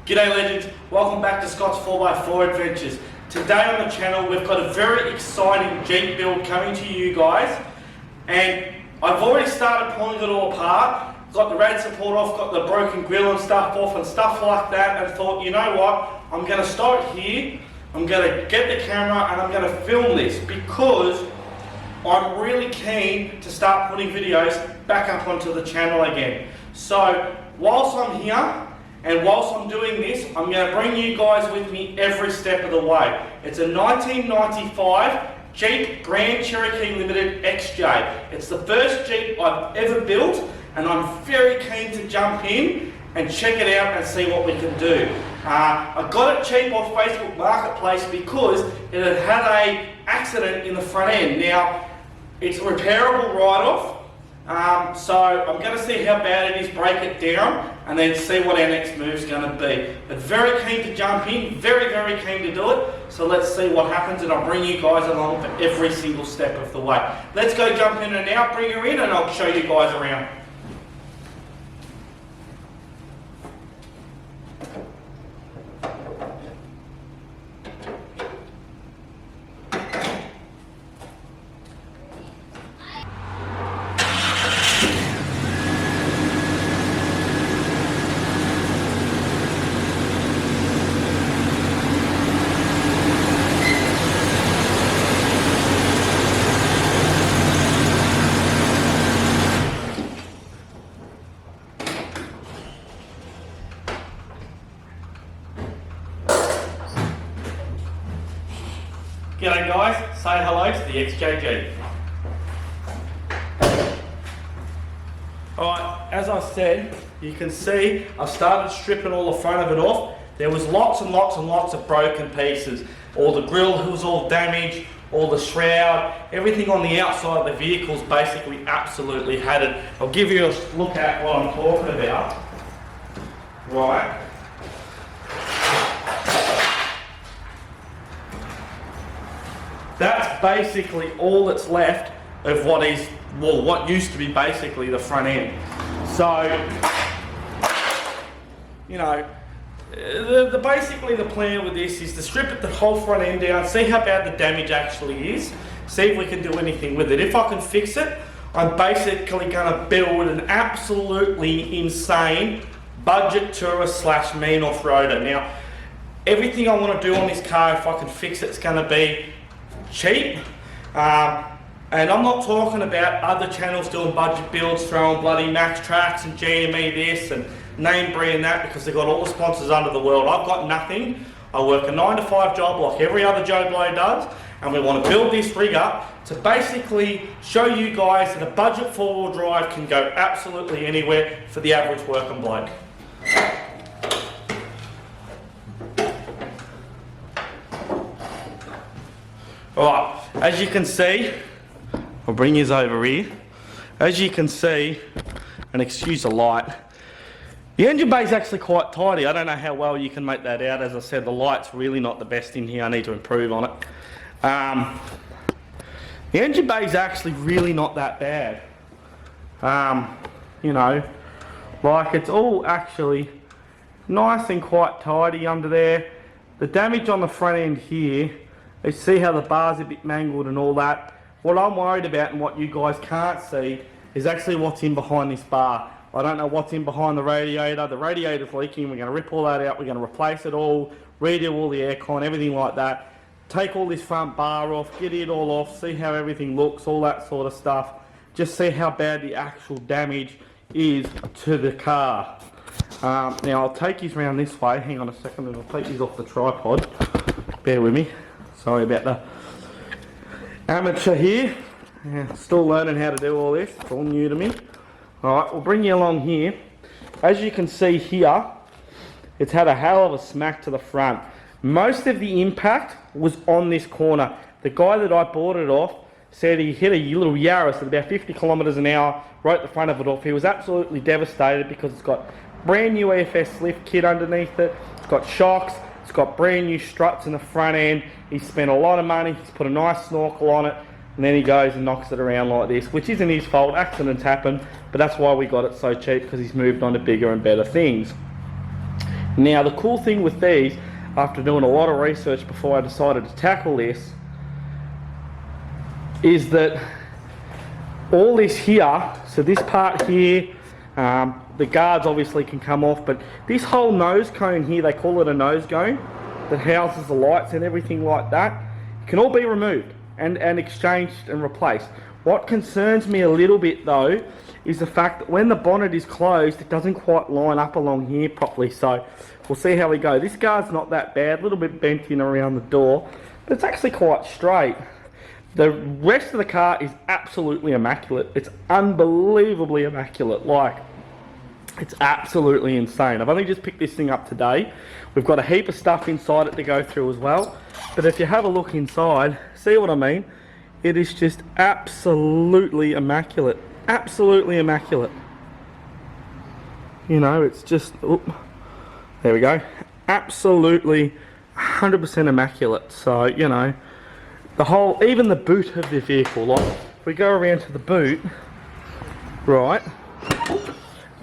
G'day legends, welcome back to Scott's 4x4 Adventures. Today on the channel we've got a very exciting Jeep build coming to you guys, and I've already started pulling it all apart, got the rad support off, got the broken grill and stuff off and stuff like that, and thought, you know what, I'm going to start here, I'm going to get the camera and I'm going to film this because I'm really keen to start putting videos back up onto the channel again. So whilst I'm here, and whilst I'm doing this, I'm going to bring you guys with me every step of the way. It's a 1995 Jeep Grand Cherokee Limited XJ. It's the first Jeep I've ever built, and I'm very keen to jump in and check it out and see what we can do. I got it cheap off Facebook Marketplace because it had had an accident in the front end. Now, it's a repairable write-off. So I'm going to see how bad it is, break it down, and then see what our next move is going to be. But very keen to jump in, very keen to do it. So let's see what happens, and I'll bring you guys along for every single step of the way. Let's go jump in and out, bring her in, and I'll show you guys around. G'day guys, say hello to the XJG. Alright, as I said, you can see I've started stripping all the front of it off. There was lots and lots of broken pieces. All the grill was all damaged, all the shroud, everything on the outside of the vehicle's basically absolutely had it. I'll give you a look at what I'm talking about. Right. That's basically all that's left of what is, well, what used to be basically the front end. So, you know, basically the plan with this is to strip it the whole front end down, see how bad the damage actually is, see if we can do anything with it. If I can fix it, I'm basically going to build an absolutely insane budget tourer / mean off-roader. Now, everything I want to do on this car, if I can fix it, it's going to be cheap, and I'm not talking about other channels doing budget builds, throwing bloody MaxTrax and GME this and name brand that because they've got all the sponsors under the world. I've got nothing. I work a 9 to 5 job like every other Joe Blow does, and we want to build this rig up to basically show you guys that a budget 4-wheel drive can go absolutely anywhere for the average working bloke. Alright, as you can see, I'll bring you over here. As you can see, and excuse the light, the engine bay is actually quite tidy. I don't know how well you can make that out. As I said, the light's really not the best in here. I need to improve on it. The engine bay is actually really not that bad. You know, like it's all actually nice and quite tidy under there. The damage on the front end here, you see how the bar's a bit mangled and all that. What I'm worried about and what you guys can't see is actually what's in behind this bar. I don't know what's in behind the radiator. The radiator's leaking. We're going to rip all that out. We're going to replace it all, redo all the aircon, everything like that. Take all this front bar off, get it all off, see how everything looks, all that sort of stuff. Just see how bad the actual damage is to the car. Now I'll take these around this way. Hang on a second, and I'll take these off the tripod. Bear with me. Sorry about the amateur here. Yeah, still learning how to do all this. It's all new to me. Alright, we'll bring you along here. As you can see here, it's had a hell of a smack to the front. Most of the impact was on this corner. The guy that I bought it off said he hit a little Yaris at about 50 kilometers an hour, wrote the front of it off. He was absolutely devastated because it's got brand new EFS lift kit underneath it. It's got shocks. It's got brand new struts in the front end. He's spent a lot of money. He's put a nice snorkel on it. And then he goes and knocks it around like this, which isn't his fault. Accidents happen. But that's why we got it so cheap, because he's moved on to bigger and better things. Now the cool thing with these, after doing a lot of research before I decided to tackle this, is that all this here, so this part here, the guards obviously can come off, but this whole nose cone here, they call it a nose cone, that houses the lights and everything like that, can all be removed and exchanged and replaced. What concerns me a little bit though is the fact that when the bonnet is closed, it doesn't quite line up along here properly, so we'll see how we go. This guard's not that bad, a little bit bent in around the door, but it's actually quite straight. The rest of the car is absolutely immaculate. It's unbelievably immaculate. Like, it's absolutely insane. I've only just picked this thing up today. We've got a heap of stuff inside it to go through as well. But if you have a look inside, see what I mean? It is just absolutely immaculate. Absolutely immaculate. You know, it's just, there we go. Absolutely 100% immaculate. So, you know, the whole, even the boot of the vehicle, like, if we go around to the boot, right,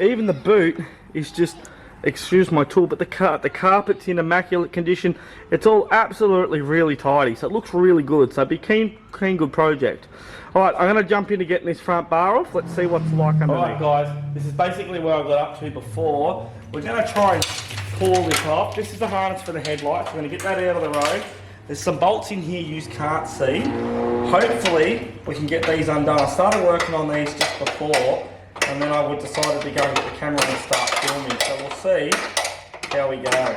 even the boot is just, excuse my tool, but the carpet's in immaculate condition. It's all absolutely really tidy, so it looks really good. So be keen good project. Alright, I'm going to jump into getting this front bar off. Let's see what's like underneath. Alright guys, this is basically where I got up to before. We're going to try and pull this off. This is the harness for the headlights. We're going to get that out of the road. There's some bolts in here you can't see. Hopefully we can get these undone. I started working on these just before, and then I decided to go and get the camera and start filming. So we'll see how we go.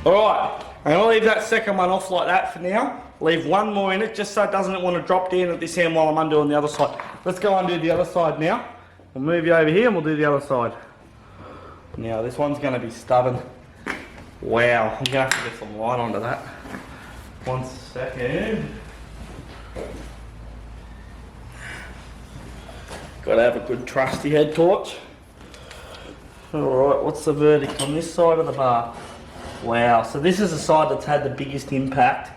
Alright, I'm going to leave that second one off like that for now. Leave one more in it just so it doesn't want to drop down at this end while I'm undoing the other side. Let's go undo the other side now. We'll move you over here and we'll do the other side. Now this one's going to be stubborn. Wow, I'm going to have to get some light onto that. 1 second. Got to have a good trusty head torch. Alright, what's the verdict on this side of the bar? Wow, so this is the side that's had the biggest impact,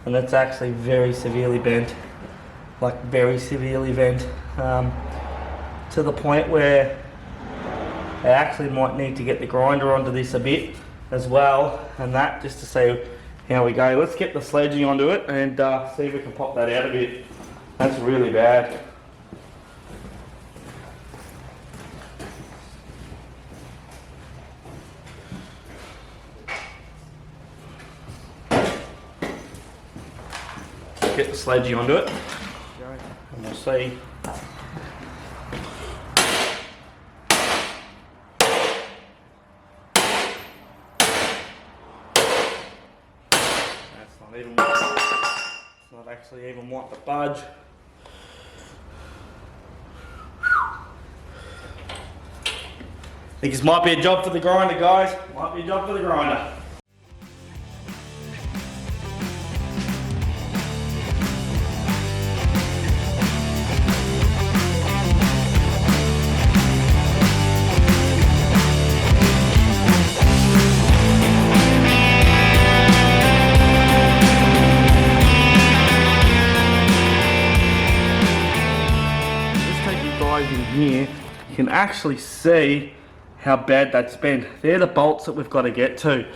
and that's actually very severely bent, like very severely bent, to the point where I actually might need to get the grinder onto this a bit as well, and that just to see how we go. Let's get the sledging onto it and see if we can pop that out a bit. That's really bad. Get the sledging onto it, and we'll see. That's not even. It's not actually even want to budge. I think this might be a job for the grinder, guys. Might be a job for the grinder. In here, you can actually see how bad that's bent. They're the bolts that we've got to get to.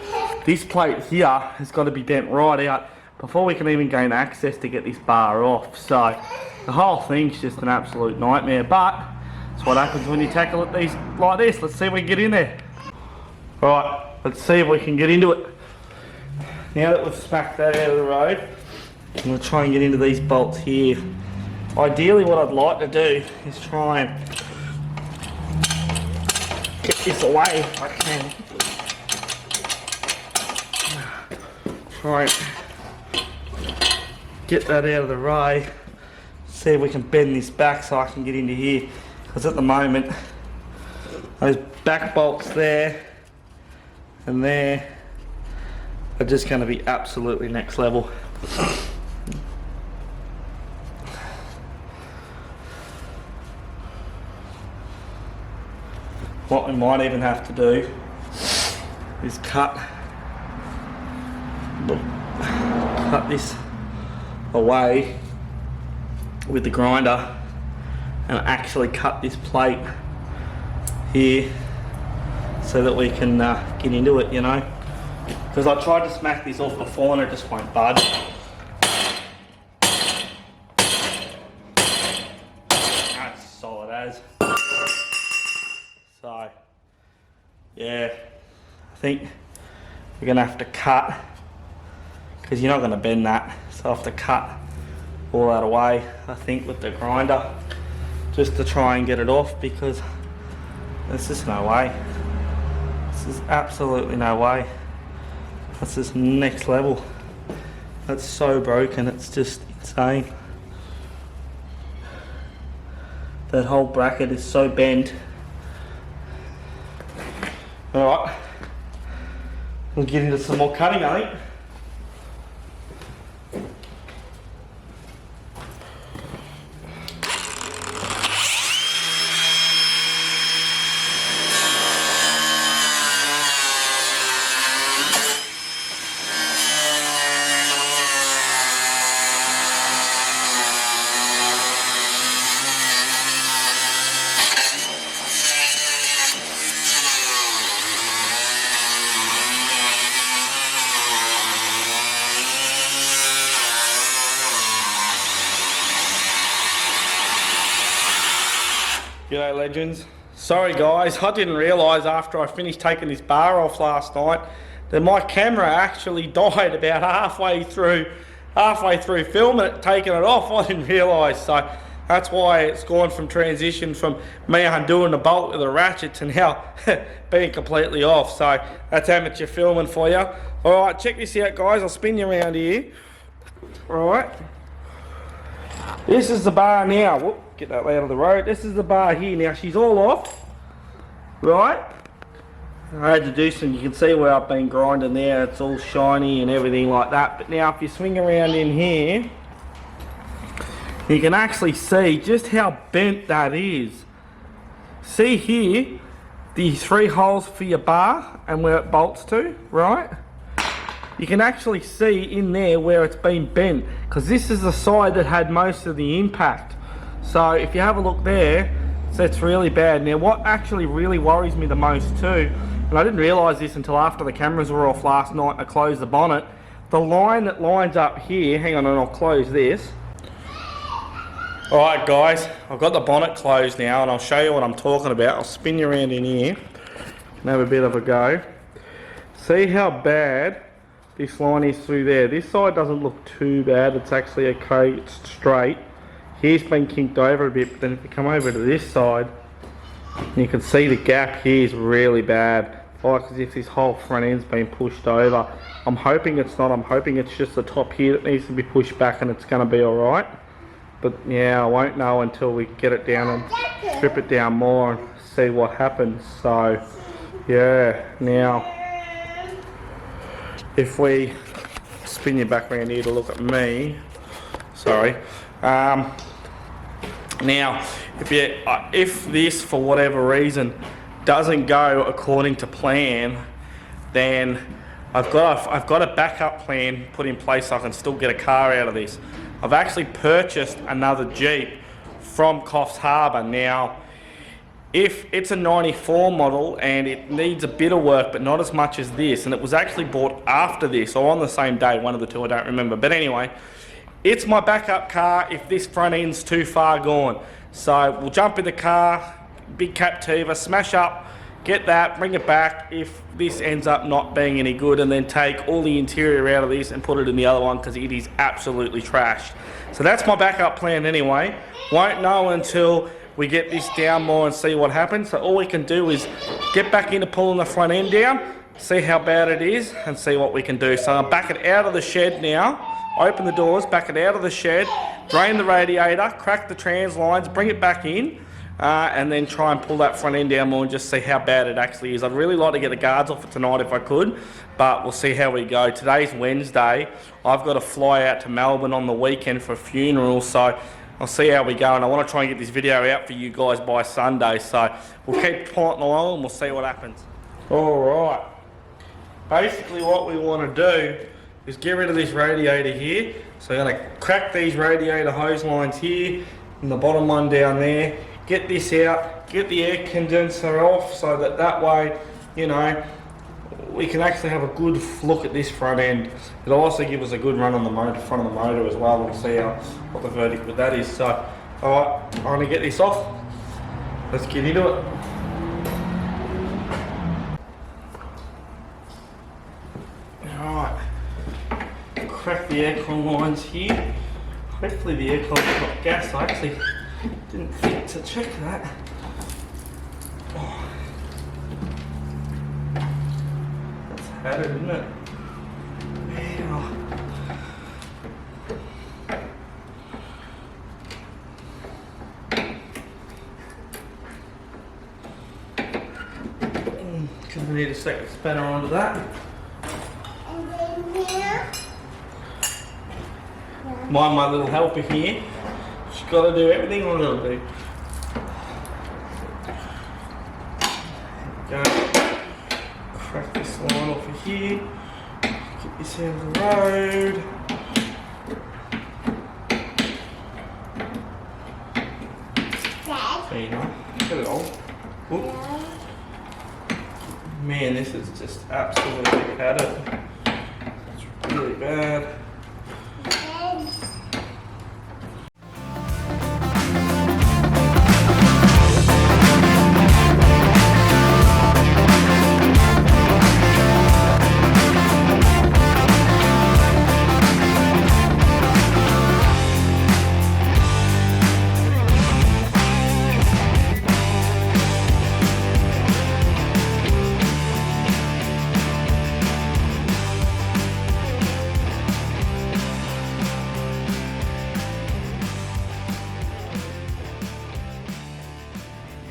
This plate here has got to be bent right out before we can even gain access to get this bar off. So the whole thing's just an absolute nightmare, but that's what happens when you tackle it these like this. Let's see if we can get in there. Alright, let's see if we can get into it. Now that we've smacked that out of the road, I'm going to try and get into these bolts here. Ideally what I'd like to do is try and get this away if I can. Try and get that out of the way. See if we can bend this back so I can get into here. Because at the moment, those back bolts there and there are just going to be absolutely next level. What we might even have to do is cut this away with the grinder and actually cut this plate here so that we can get into it, you know, because I tried to smack this off before and it just won't budge. That's solid as. So yeah, I think we're gonna have to cut, because you're not gonna bend that, so I have to cut all that away, I think, with the grinder, just to try and get it off, because there's just no way. This is absolutely no way. That's just next level. That's so broken, it's just insane. That whole bracket is so bent. Alright, we'll get into some more cutting, I think. G'day legends. Sorry guys, I didn't realise after I finished taking this bar off last night that my camera actually died about halfway through filming it, taking it off. I didn't realise, so that's why it's gone from transition from me undoing the bolt with the ratchet to now being completely off. So that's amateur filming for you. Alright, check this out guys, I'll spin you around here. Alright. This is the bar now. Whoop, get that out of the road. This is the bar here. Now she's all off, right? I had to do some, you can see where I've been grinding there. It's all shiny and everything like that. But now if you swing around in here, you can actually see just how bent that is. See here, the 3 holes for your bar and where it bolts to, right? You can actually see in there where it's been bent, because this is the side that had most of the impact. So if you have a look there, that's really bad. Now what actually really worries me the most too, and I didn't realise this until after the cameras were off last night and I closed the bonnet, the line that lines up here, hang on and I'll close this. Alright guys, I've got the bonnet closed now and I'll show you what I'm talking about. I'll spin you around in here and have a bit of a go. See how bad this line is through there. This side doesn't look too bad, it's actually okay, it's straight. Here's been kinked over a bit, but then if you come over to this side, you can see the gap here is really bad. Like as if this whole front end's been pushed over. I'm hoping it's not, I'm hoping it's just the top here that needs to be pushed back and it's going to be alright. But yeah, I won't know until we get it down and strip it down more and see what happens. So yeah, now if we spin you back around here to look at me, sorry. Now, if this for whatever reason doesn't go according to plan, then I've got a backup plan put in place so I can still get a car out of this. I've actually purchased another Jeep from Coffs Harbour. Now, if it's a 94 model and it needs a bit of work but not as much as this, and it was actually bought after this or on the same day, one of the two, I don't remember, but anyway, it's my backup car if this front end's too far gone. So we'll jump in the car, big Captiva, smash up, get that, bring it back if this ends up not being any good, and then take all the interior out of this and put it in the other one because it is absolutely trashed. So that's my backup plan anyway. Won't know until we get this down more and see what happens. So all we can do is get back into pulling the front end down, see how bad it is and see what we can do. So I'll back it out of the shed now. Open the doors, back it out of the shed, drain the radiator, crack the trans lines, bring it back in, and then try and pull that front end down more and just see how bad it actually is. I'd really like to get the guards off it tonight if I could, but we'll see how we go. Today's Wednesday. I've got to fly out to Melbourne on the weekend for a funeral, so I'll see how we go, and I want to try and get this video out for you guys by Sunday, so we'll keep plodding along and we'll see what happens. Alright, basically what we want to do is get rid of this radiator here. So I'm going to crack these radiator hose lines here and the bottom one down there, get this out, get the air condenser off so that way, you know, we can actually have a good look at this front end. It'll also give us a good run on the motor, front of the motor as well. We'll see what the verdict with that is. So, alright, I'm going to get this off. Let's get into it. Alright, crack the aircon lines here. Hopefully the aircon's got gas. I actually didn't think to check that. Oh. That's had it, isn't it? Yeah. Gonna need a second spanner onto that. My little helper here. She's got to do everything I got to do. Go. Crack this line off of here. Get this out of the road. So you know, get it all. Oop. Man, this is just absolutely padded. It's really bad.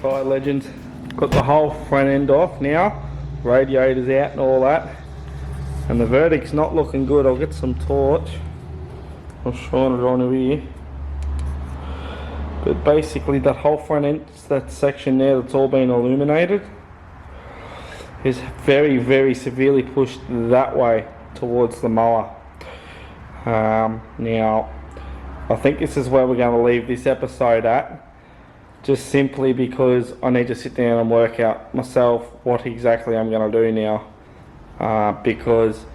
Right, legends, got the whole front end off now, radiators out and all that, and the verdict's not looking good. I'll get some torch, I'll shine it on here, but basically that whole front end, that section there that's all been illuminated, is very, very severely pushed that way towards the mower. Now, I think this is where we're going to leave this episode at. Just simply because I need to sit down and work out myself what exactly I'm going to do now, because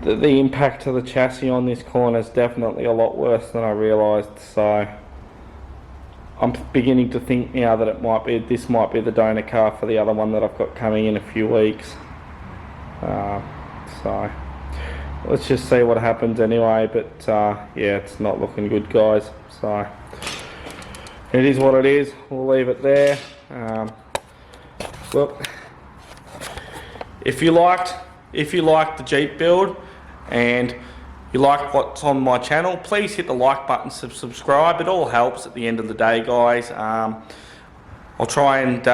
the impact to the chassis on this corner is definitely a lot worse than I realised. So I'm beginning to think now that this might be the donor car for the other one that I've got coming in a few weeks. So let's just see what happens anyway. But yeah, it's not looking good, guys. So it is what it is. We'll leave it there. Look, if you liked the Jeep build and you like what's on my channel, please hit the like button, subscribe. It all helps at the end of the day, guys. I'll try and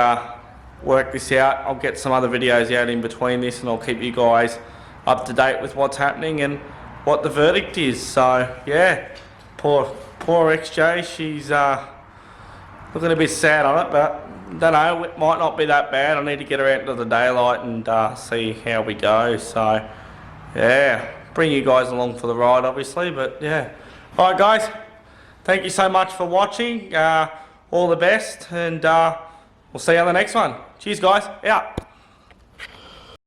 work this out. I'll get some other videos out in between this, and I'll keep you guys up to date with what's happening and what the verdict is. So yeah, poor XJ. She's looking a bit sad on it, but don't know, it might not be that bad. I need to get her out into the daylight and see how we go. So yeah, bring you guys along for the ride, obviously. But yeah, all right, guys, thank you so much for watching. All the best, and we'll see you on the next one. Cheers, guys. Out.